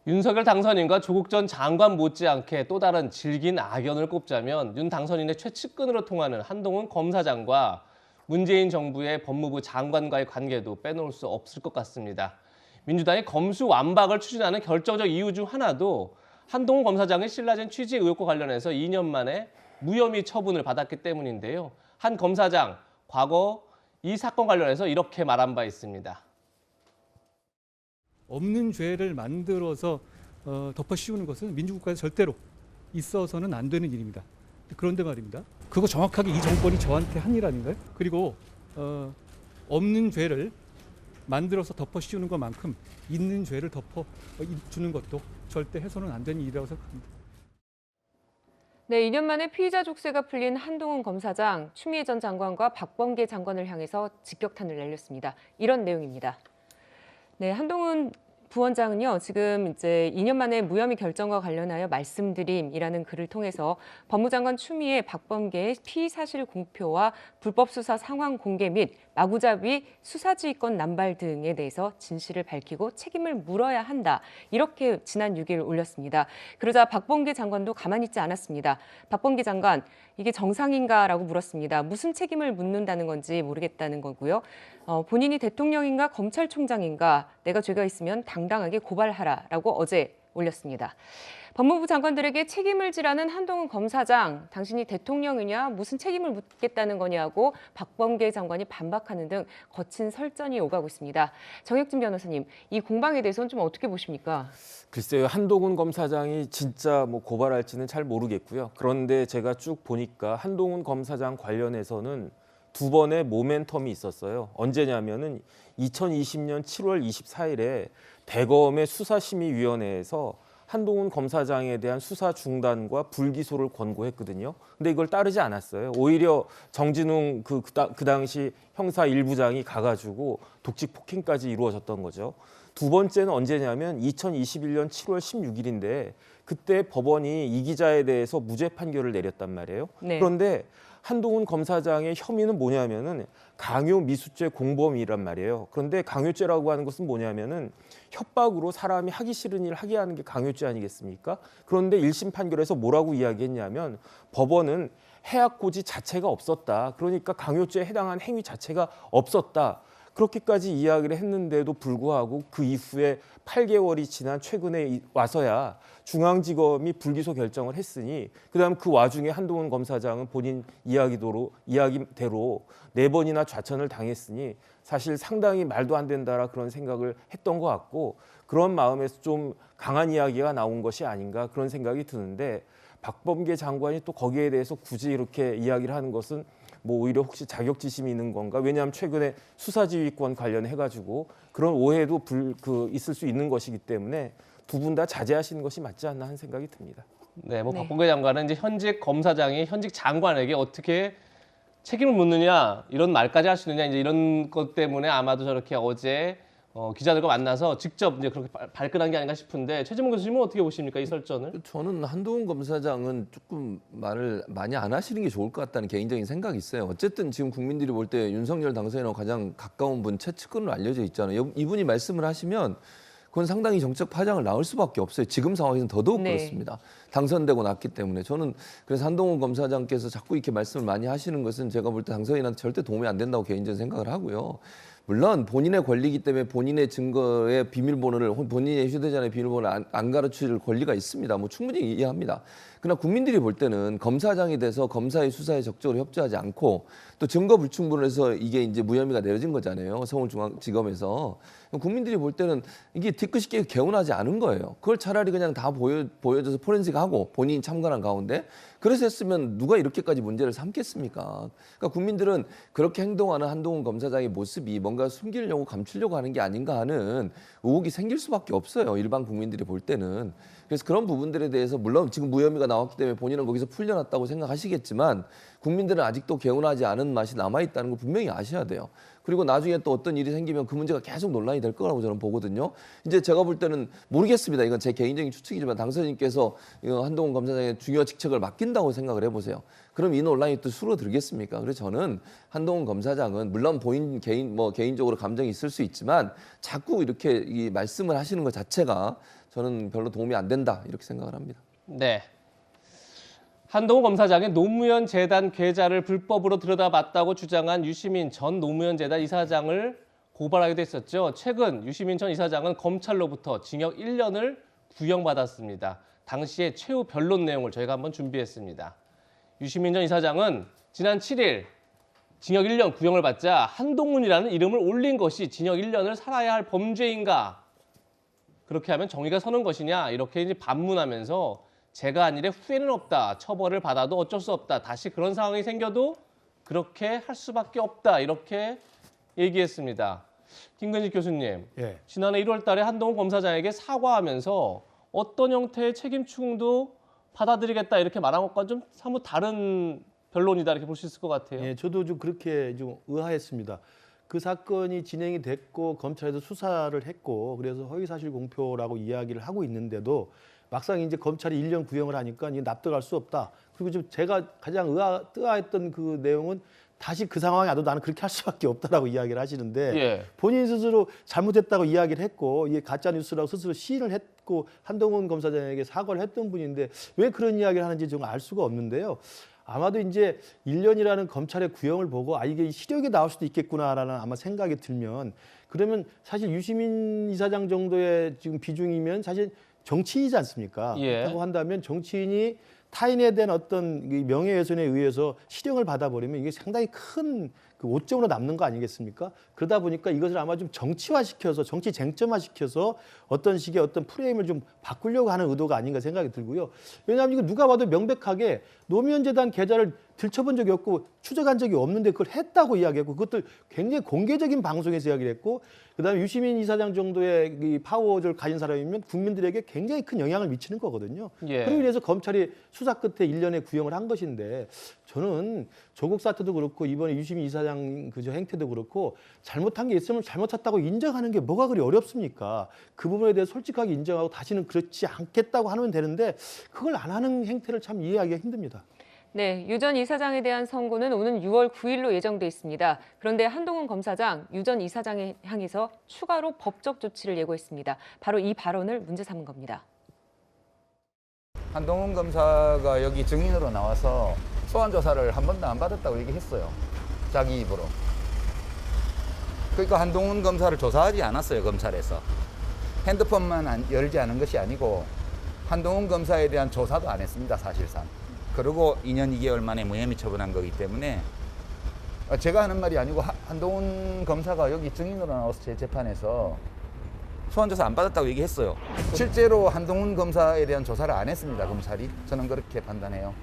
윤석열 당선인과 조국 전 장관 못지않게 또 다른 질긴 악연을 꼽자면 윤 당선인의 최측근으로 통하는 한동훈 검사장과 문재인 정부의 법무부 장관과의 관계도 빼놓을 수 없을 것 같습니다. 민주당이 검수완박을 추진하는 결정적 이유 중 하나도 한동훈 검사장의 신라젠 취재 의혹과 관련해서 2년 만에 무혐의 처분을 받았기 때문인데요. 한 검사장, 과거 이 사건 관련해서 이렇게 말한 바 있습니다. 없는 죄를 만들어서 덮어 씌우는 것은 민주국가에서 절대로 있어서는 안 되는 일입니다. 그런데 말입니다. 그거 정확하게 이 정권이 저한테 한 일 아닌가요? 그리고 없는 죄를 만들어서 덮어 씌우는 것만큼 있는 죄를 덮어 주는 것도 절대 해서는 안 되는 일이라고 생각합니다. 네, 2년 만에 피의자 족쇄가 풀린 한동훈 검사장, 추미애 전 장관과 박범계 장관을 향해서 직격탄을 날렸습니다. 이런 내용입니다. 네, 한동훈 부원장은요, 지금 이제 2년 만에 무혐의 결정과 관련하여 말씀드림이라는 글을 통해서 법무장관 추미애, 박범계의 피의 사실 공표와 불법 수사 상황 공개 및 마구잡이 수사지휘권 남발 등에 대해서 진실을 밝히고 책임을 물어야 한다. 이렇게 지난 6일 올렸습니다. 그러자 박범계 장관도 가만히 있지 않았습니다. 박범계 장관, 이게 정상인가라고 물었습니다. 무슨 책임을 묻는다는 건지 모르겠다는 거고요. 본인이 대통령인가 검찰총장인가 내가 죄가 있으면 당당하게 고발하라라고 어제 올렸습니다. 법무부 장관들에게 책임을 지라는 한동훈 검사장, 당신이 대통령이냐 무슨 책임을 묻겠다는 거냐고 박범계 장관이 반박하는 등 거친 설전이 오가고 있습니다. 정혁진 변호사님, 이 공방에 대해서는 좀 어떻게 보십니까? 글쎄요, 한동훈 검사장이 진짜 고발할지는 잘 모르겠고요. 그런데 제가 쭉 보니까 한동훈 검사장 관련해서는 두 번의 모멘텀이 있었어요. 언제냐면은 2020년 7월 24일에 대검의 수사심의위원회에서 한동훈 검사장에 대한 수사 중단과 불기소를 권고했거든요. 근데 이걸 따르지 않았어요. 오히려 정진웅 그 당시 형사 1부장이 가가지고 독직 폭행까지 이루어졌던 거죠. 두 번째는 언제냐면 2021년 7월 16일인데 그때 법원이 이 기자에 대해서 무죄 판결을 내렸단 말이에요. 네. 그런데 한동훈 검사장의 혐의는 뭐냐면은 강요 미수죄 공범이란 말이에요. 그런데 강요죄라고 하는 것은 뭐냐면은 협박으로 사람이 하기 싫은 일 하게 하는 게 강요죄 아니겠습니까? 그런데 1심 판결에서 뭐라고 이야기했냐면 법원은 해악 고지 자체가 없었다. 그러니까 강요죄에 해당한 행위 자체가 없었다. 그렇게까지 이야기를 했는데도 불구하고 그 이후에 8개월이 지난 최근에 와서야 중앙지검이 불기소 결정을 했으니 그다음 그 와중에 한동훈 검사장은 본인 이야기대로 4번이나 좌천을 당했으니 사실 상당히 말도 안 된다라 그런 생각을 했던 것 같고 그런 마음에서 좀 강한 이야기가 나온 것이 아닌가 그런 생각이 드는데 박범계 장관이 또 거기에 대해서 굳이 이렇게 이야기를 하는 것은 오히려 혹시 자격지심이 있는 건가? 왜냐하면 최근에 수사지휘권 관련해가지고 그런 오해도 있을 수 있는 것이기 때문에 두 분 다 자제하시는 것이 맞지 않나 하는 생각이 듭니다. 네, 박범계 장관은 이제 현직 검사장이 현직 장관에게 어떻게 책임을 묻느냐 이런 말까지 할 수 있느냐 이제 이런 것 때문에 아마도 저렇게 어제 기자들과 만나서 직접 이제 그렇게 발끈한 게 아닌가 싶은데 최진봉 교수님은 어떻게 보십니까 이 설전을? 저는 한동훈 검사장은 조금 말을 많이 안 하시는 게 좋을 것 같다는 개인적인 생각이 있어요. 어쨌든 지금 국민들이 볼 때 윤석열 당선인하고 가장 가까운 분 최측근으로 알려져 있잖아요. 이분이 말씀을 하시면 그건 상당히 정책 파장을 낳을 수밖에 없어요. 지금 상황에서는 더더욱 네. 그렇습니다. 당선되고 났기 때문에 저는 그래서 한동훈 검사장께서 자꾸 이렇게 말씀을 많이 하시는 것은 제가 볼 때 당선인한테 절대 도움이 안 된다고 개인적으로 생각을 하고요. 물론 본인의 권리이기 때문에 본인의 증거의 비밀번호를 본인의 휴대전화의 비밀번호를 안 가르칠 권리가 있습니다. 충분히 이해합니다. 그러나 국민들이 볼 때는 검사장이 돼서 검사의 수사에 적극적으로 협조하지 않고 또 증거 불충분을 해서 이게 이제 무혐의가 내려진 거잖아요. 서울중앙지검에서. 국민들이 볼 때는 이게 뒤끝있게 개운하지 않은 거예요. 그걸 차라리 그냥 다 보여줘서 포렌식하고 본인이 참관한 가운데 그래서 했으면 누가 이렇게까지 문제를 삼겠습니까? 그러니까 국민들은 그렇게 행동하는 한동훈 검사장의 모습이 뭔가 숨기려고 감추려고 하는 게 아닌가 하는 의혹이 생길 수밖에 없어요. 일반 국민들이 볼 때는. 그래서 그런 부분들에 대해서 물론 지금 무혐의가 나왔기 때문에 본인은 거기서 풀려났다고 생각하시겠지만 국민들은 아직도 개운하지 않은 맛이 남아있다는 걸 분명히 아셔야 돼요. 그리고 나중에 또 어떤 일이 생기면 그 문제가 계속 논란이 될 거라고 저는 보거든요. 이제 제가 볼 때는 모르겠습니다. 이건 제 개인적인 추측이지만 당선인께서 한동훈 검사장의 중요한 직책을 맡긴다고 생각을 해보세요. 그럼 이 논란이 또 줄어들겠습니까? 그래서 저는 한동훈 검사장은 물론 개인적으로 감정이 있을 수 있지만 자꾸 이렇게 이 말씀을 하시는 것 자체가 저는 별로 도움이 안 된다 이렇게 생각을 합니다. 네. 한동훈 검사장의 노무현 재단 계좌를 불법으로 들여다봤다고 주장한 유시민 전 노무현 재단 이사장을 고발하기도 했었죠. 최근 유시민 전 이사장은 검찰로부터 징역 1년을 구형받았습니다. 당시의 최후 변론 내용을 저희가 한번 준비했습니다. 유시민 전 이사장은 지난 7일 징역 1년 구형을 받자 한동훈이라는 이름을 올린 것이 징역 1년을 살아야 할 범죄인가? 그렇게 하면 정의가 서는 것이냐? 이렇게 이제 반문하면서 제가 한 일에 후회는 없다. 처벌을 받아도 어쩔 수 없다. 다시 그런 상황이 생겨도 그렇게 할 수밖에 없다. 이렇게 얘기했습니다. 김근식 교수님, 예. 지난해 1월 달에 한동훈 검사장에게 사과하면서 어떤 형태의 책임 추궁도 받아들이겠다 이렇게 말한 것과 좀 사뭇 다른 변론이다 이렇게 볼 수 있을 것 같아요. 예, 저도 좀 그렇게 좀 의아했습니다. 그 사건이 진행이 됐고 검찰에서 수사를 했고 그래서 허위사실 공표라고 이야기를 하고 있는데도 막상 이제 검찰이 1년 구형을 하니까 이제 납득할 수 없다. 그리고 좀 제가 가장 뜨아했던 그 내용은 다시 그 상황이 와도 나는 그렇게 할 수밖에 없다라고 이야기를 하시는데 예. 본인 스스로 잘못했다고 이야기를 했고 이게 가짜 뉴스라고 스스로 시인을 했고 한동훈 검사장에게 사과를 했던 분인데 왜 그런 이야기를 하는지 좀 알 수가 없는데요. 아마도 이제 1년이라는 검찰의 구형을 보고 이게 실형이 나올 수도 있겠구나라는 아마 생각이 들면 그러면 사실 유시민 이사장 정도의 지금 비중이면 사실 정치인이지 않습니까? 예. 그렇다고 한다면 정치인이 타인에 대한 어떤 명예훼손에 의해서 실형을 받아버리면 이게 상당히 큰 그 오점으로 남는 거 아니겠습니까? 그러다 보니까 이것을 아마 좀 정치화시켜서 정치 쟁점화시켜서 어떤 식의 어떤 프레임을 좀 바꾸려고 하는 의도가 아닌가 생각이 들고요. 왜냐하면 이거 누가 봐도 명백하게 노무현 재단 계좌를 들춰본 적이 없고 추적한 적이 없는데 그걸 했다고 이야기했고 그것도 굉장히 공개적인 방송에서 이야기를 했고 그다음에 유시민 이사장 정도의 이 파워를 가진 사람이면 국민들에게 굉장히 큰 영향을 미치는 거거든요. 예. 그러기 위해서 검찰이 수사 끝에 1년의 구형을 한 것인데 저는 조국 사태도 그렇고 이번에 유시민 이사장 그저 행태도 그렇고 잘못한 게 있으면 잘못했다고 인정하는 게 뭐가 그리 어렵습니까? 그 부분에 대해 솔직하게 인정하고 다시는 그렇지 않겠다고 하면 되는데 그걸 안 하는 행태를 참 이해하기가 힘듭니다. 네, 유 전 이사장에 대한 선고는 오는 6월 9일로 예정돼 있습니다. 그런데 한동훈 검사장, 유 전 이사장에 향해서 추가로 법적 조치를 예고했습니다. 바로 이 발언을 문제 삼은 겁니다. 한동훈 검사가 여기 증인으로 나와서 소환 조사를 한 번도 안 받았다고 얘기했어요. 자기 입으로. 그러니까 한동훈 검사를 조사하지 않았어요, 검찰에서. 핸드폰만 열지 않은 것이 아니고 한동훈 검사에 대한 조사도 안 했습니다, 사실상. 그리고 2년 2개월 만에 무혐의 처분한 거기 때문에 제가 하는 말이 아니고 한동훈 검사가 여기 증인으로 나와서 제 재판에서 소환조사 안 받았다고 얘기했어요. 실제로 한동훈 검사에 대한 조사를 안 했습니다, 검찰이. 저는 그렇게 판단해요.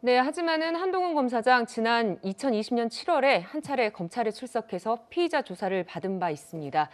네, 하지만은 한동훈 검사장 지난 2020년 7월에 한 차례 검찰에 출석해서 피의자 조사를 받은 바 있습니다.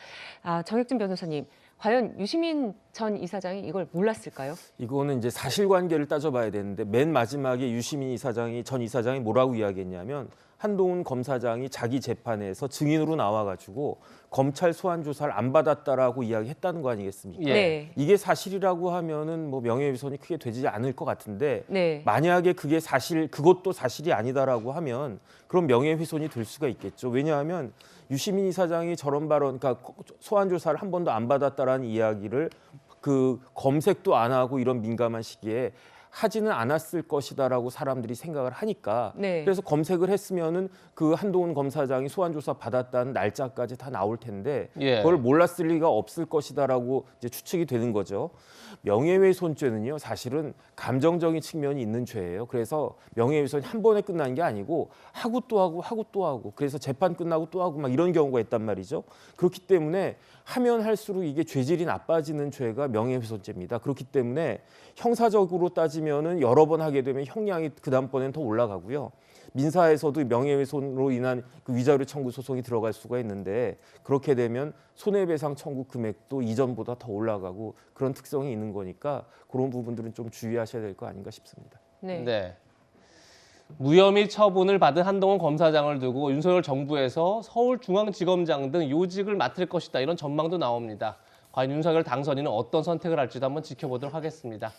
정혁진 변호사님, 과연 유시민 전 이사장이 이걸 몰랐을까요? 이거는 이제 사실관계를 따져봐야 되는데 맨 마지막에 유시민 전 이사장이 뭐라고 이야기했냐면 한동훈 검사장이 자기 재판에서 증인으로 나와가지고 검찰 소환 조사를 안 받았다라고 이야기했다는 거 아니겠습니까? 예. 네. 이게 사실이라고 하면은 뭐 명예훼손이 크게 되지 않을 것 같은데 네. 만약에 그것도 사실이 아니다라고 하면 그럼 명예훼손이 될 수가 있겠죠. 왜냐하면 유시민 이사장이 저런 발언, 그러니까 소환 조사를 한 번도 안 받았다라는 이야기를 그 검색도 안 하고 이런 민감한 시기에 하지는 않았을 것이다라고 사람들이 생각을 하니까 네. 그래서 검색을 했으면은 그 한동훈 검사장이 소환 조사 받았다는 날짜까지 다 나올 텐데 예. 그걸 몰랐을 리가 없을 것이다라고 이제 추측이 되는 거죠. 명예훼손죄는요 사실은 감정적인 측면이 있는 죄예요. 그래서 명예훼손이 한 번에 끝난 게 아니고 하고 또 하고 그래서 재판 끝나고 또 하고 막 이런 경우가 있단 말이죠. 그렇기 때문에 하면 할수록 이게 죄질이 나빠지는 죄가 명예훼손죄입니다. 그렇기 때문에 형사적으로 따지면은 여러 번 하게 되면 형량이 그 다음번에는 더 올라가고요. 민사에서도 명예훼손으로 인한 그 위자료 청구 소송이 들어갈 수가 있는데 그렇게 되면 손해배상 청구 금액도 이전보다 더 올라가고 그런 특성이 있는 거니까 그런 부분들은 좀 주의하셔야 될 거 아닌가 싶습니다. 네. 네. 무혐의 처분을 받은 한동훈 검사장을 두고 윤석열 정부에서 서울중앙지검장 등 요직을 맡을 것이다 이런 전망도 나옵니다. 과연 윤석열 당선인은 어떤 선택을 할지도 한번 지켜보도록 하겠습니다.